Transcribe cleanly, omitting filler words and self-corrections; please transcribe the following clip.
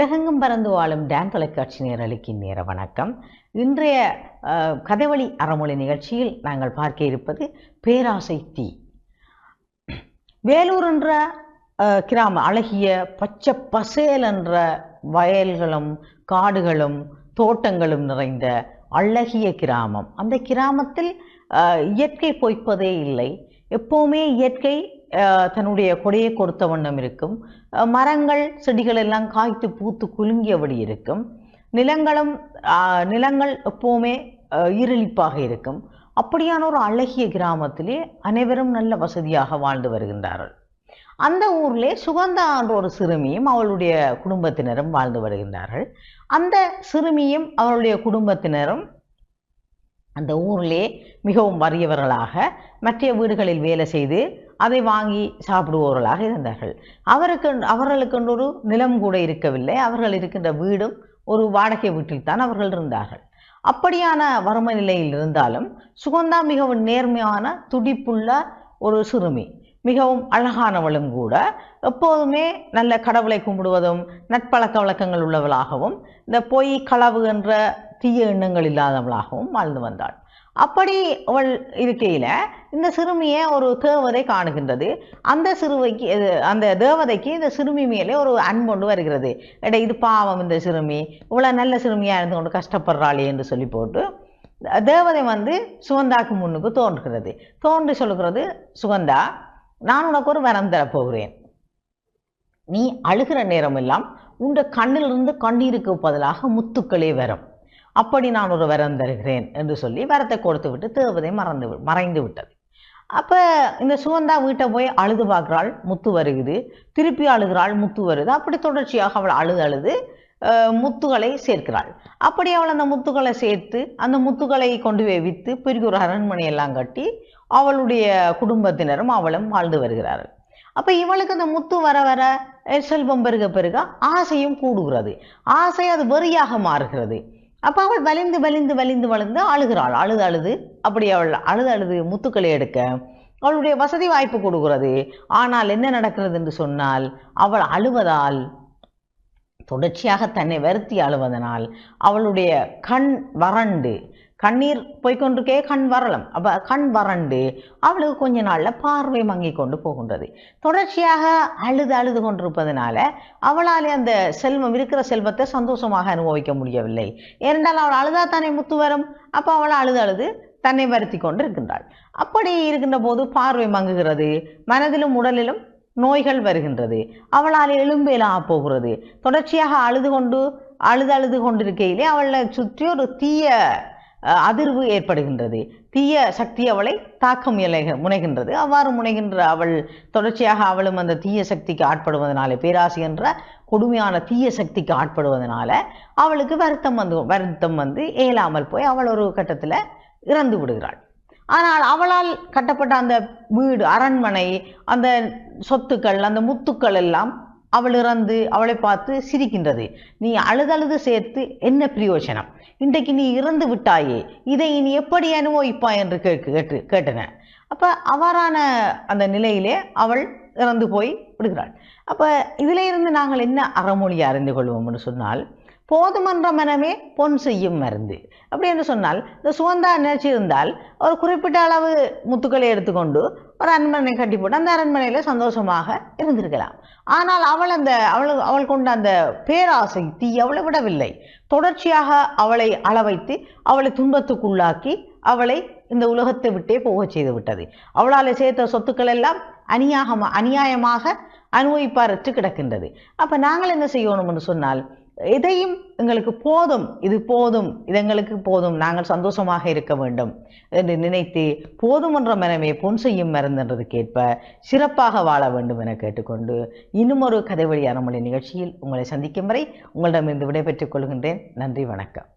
உலகெங்கும் பறந்து வாழும் டான் தொலைக்காட்சி நேரலுக்கு நேர வணக்கம். இன்றைய கதைவழி அறமொழி நிகழ்ச்சியில் நாங்கள் பார்க்க இருப்பது பேராசை தீ. வேலூர் என்ற கிராமம் அழகிய பச்சை பசேல் என்ற வயல்களும் காடுகளும் தோட்டங்களும் நிறைந்த அழகிய கிராமம். அந்த கிராமத்தில் இயற்கை பொய்ப்பதே இல்லை. எப்போவுமே இயற்கை தன்னுடைய கொடையை கொடுத்த வண்ணம் இருக்கும். மரங்கள் செடிகள் எல்லாம் காய்த்து பூத்து குலுங்கியபடி இருக்கும். நிலங்கள் எப்போவுமே ஈரழிப்பாக இருக்கும். அப்படியான ஒரு அழகிய கிராமத்திலே அனைவரும் நல்ல வசதியாக வாழ்ந்து வருகின்றார்கள். அந்த ஊரிலே சுகந்தா என்ற ஒரு சிறுமியும் அவளுடைய குடும்பத்தினரும் வாழ்ந்து வருகின்றார்கள். அந்த சிறுமியும் அவளுடைய குடும்பத்தினரும் அந்த ஊரிலே மிகவும் வறியவர்களாக மற்ற வீடுகளில் வேலை செய்து அதை வாங்கி சாப்பிடுபவர்களாக இருந்தார்கள். அவர்களுக்கு ஒரு நிலம் கூட இருக்கவில்லை. அவர்கள் இருக்கின்ற வீடும் ஒரு வாடகை வீட்டில் தான் அவர்கள் இருந்தார்கள். அப்படியான வறுமை நிலையில் இருந்தாலும் சுகந்தா மிகவும் நேர்மையான துடிப்புள்ள ஒரு சிறுமி, மிகவும் அழகானவளும் கூட. எப்போதுமே நல்ல கடவுளை கும்பிடுவதும் நட்பழக்க வழக்கங்கள் உள்ளவளாகவும் இந்த பொய் களவு என்ற தீய எண்ணங்கள் இல்லாதவளாகவும் வாழ்ந்து வந்தாள். அப்படி அவள் இருக்கையில இந்த சிறுமியை ஒரு தேவதை காணுகின்றது. அந்த தேவதைக்கு இந்த சிறுமி மேலே ஒரு அன்பொண்டு வருகிறது. இது பாவம், இந்த சிறுமி இவ்வளவு நல்ல சிறுமியா இருந்து கொண்டு கஷ்டப்படுறாளே என்று சொல்லி போட்டு தேவதை சுகந்தாக்கு முன்னுக்கு தோன்றி சொல்லுகிறது, சுகந்தா, நான் உனக்கு ஒரு வரம் தரப்போகிறேன். நீ அழுகிற நேரம் எல்லாம் உண்ட கண்ணிலிருந்து கண்ணீருக்கு பதிலாக முத்துக்களே வரும். அப்படி நான் ஒரு வரம் தருகிறேன் என்று சொல்லி வரத்தை கொடுத்து விட்டு தேவதை மறைந்து விட்டது. அப்போ இந்த சுகந்தா வீட்டை போய் அழுது பார்க்குறாள், முத்து வருகுது. திருப்பி அழுகிறாள், முத்து வருது. அப்படி தொடர்ச்சியாக அவள் அழுது முத்துகளை சேர்க்கிறாள். அப்படி அவள் அந்த முத்துக்களை சேர்த்து அந்த முத்துக்களை கொண்டு போய் விற்று பெரிய ஒரு அரண்மனையெல்லாம் கட்டி அவளுடைய குடும்பத்தினரும் அவளும் வாழ்ந்து வருகிறார்கள். அப்போ இவளுக்கு அந்த முத்து வர வர செல்வம் பெருக ஆசையும் கூடுகிறது. ஆசை அது வெறியாக மாறுகிறது. அப்போ அவள் வலிந்து அழுகிறாள். அழுது அப்படி அவள் அழுது முத்துக்களை எடுக்க அவளுடைய வசதி வாய்ப்பு கொடுக்கிறது. ஆனால் என்ன நடக்கிறது என்று சொன்னால், அவள் அழுவதால், தொடர்ச்சியாக தன்னை வருத்தி அழுவதனால் அவளுடைய கண் வறண்டு, கண்ணீர் போய்கொண்டிருக்கே கண் வரலாம். அப்போ கண் வறண்டு அவளுக்கு கொஞ்ச நாளில் பார்வை மங்கி கொண்டு போகின்றது. தொடர்ச்சியாக அழுது கொண்டிருப்பதனால அவளால் அந்த இருக்கிற செல்வத்தை சந்தோஷமாக அனுபவிக்க முடியவில்லை. ஏனென்றால் அவள் அழுதா தானே முத்து வரும். அப்போ அவள் அழுது தன்னை வருத்தி கொண்டு இருக்கின்றாள். அப்படி இருக்கின்ற போது பார்வை மங்குகிறது. மனதிலும் உடலிலும் நோய்கள் வருகின்றது. அவளால் எலும்பேலாம் போகிறது. தொடர்ச்சியாக அழுது கொண்டிருக்கையிலே அவளை சுற்றி ஒரு தீய அதிர்வு ஏற்படுகின்றது. தீய சக்தி அவளை தாக்க முனைகின்றது. அவ்வாறு முனைகின்ற அவள் தொடர்ச்சியாக அவளும் அந்த தீய சக்திக்கு ஆட்படுவதனால, பேராசை என்ற கொடுமையான தீய சக்திக்கு ஆட்படுவதனால அவளுக்கு வருத்தம் இயலாமல் போய் அவள் ஒரு கட்டத்தில் இறந்து விடுகிறாள். ஆனால் அவளால் கட்டப்பட்ட அந்த வீடு, அரண்மனை, அந்த சொத்துக்கள், அந்த முத்துக்கள் எல்லாம் அவள் இறந்து அவளை பார்த்து சிரிக்கின்றது. நீ அழுது சேர்த்து என்ன பிரயோஜனம்? இன்றைக்கு நீ இறந்து விட்டாயே, இதை நீ எப்படி அனுபவிப்பாய் என்று கேட்டன. அப்போ அவ்வாறான அந்த நிலையிலே அவள் இறந்து போய் விடுகிறாள். அப்போ இதிலே இருந்து நாங்கள் என்ன அறமொழியை அறிந்து கொள்வோம் என்று சொன்னால், போதுமன்ற மனமே பொன் செய்யும் மருந்து. அப்படி என்று சொன்னால், இந்த சுகந்தா நினைச்சிருந்தால் ஒரு குறிப்பிட்ட அளவு முத்துக்களை எடுத்துக்கொண்டு ஒரு அரண்மனை கட்டி போட்டு அந்த அரண்மனையில் சந்தோஷமாக இருந்திருக்கலாம். ஆனால் அவள் கொண்ட அந்த பேராசை தீ அவளை விடவில்லை. தொடர்ச்சியாக அவளை அளவைத்து அவளை துன்பத்துக்குள்ளாக்கி அவளை இந்த உலகத்தை விட்டே போக செய்து விட்டது. அவளால் சேர்த்த சொத்துக்கள் எல்லாம் அநியாயமாக அனுபவிப்பாரற்று கிடக்கின்றது. அப்போ நாங்கள் என்ன செய்யணும் என்று சொன்னால், எதையும் எங்களுக்கு போதும், இது எங்களுக்கு போதும், நாங்கள் சந்தோஷமாக இருக்க வேண்டும் என்று நினைத்து போதுமன்ற மனமே பொன் செய்யும் மருந்தென்றதுக்கேற்ப சிறப்பாக வாழ வேண்டும் என கேட்டுக்கொண்டு இன்னும் ஒரு கதைவழி அறமொழி நிகழ்ச்சியில் உங்களை சந்திக்கும் வரை உங்களிடமிருந்து விடைபெற்றுக் கொள்கின்றேன். நன்றி, வணக்கம்.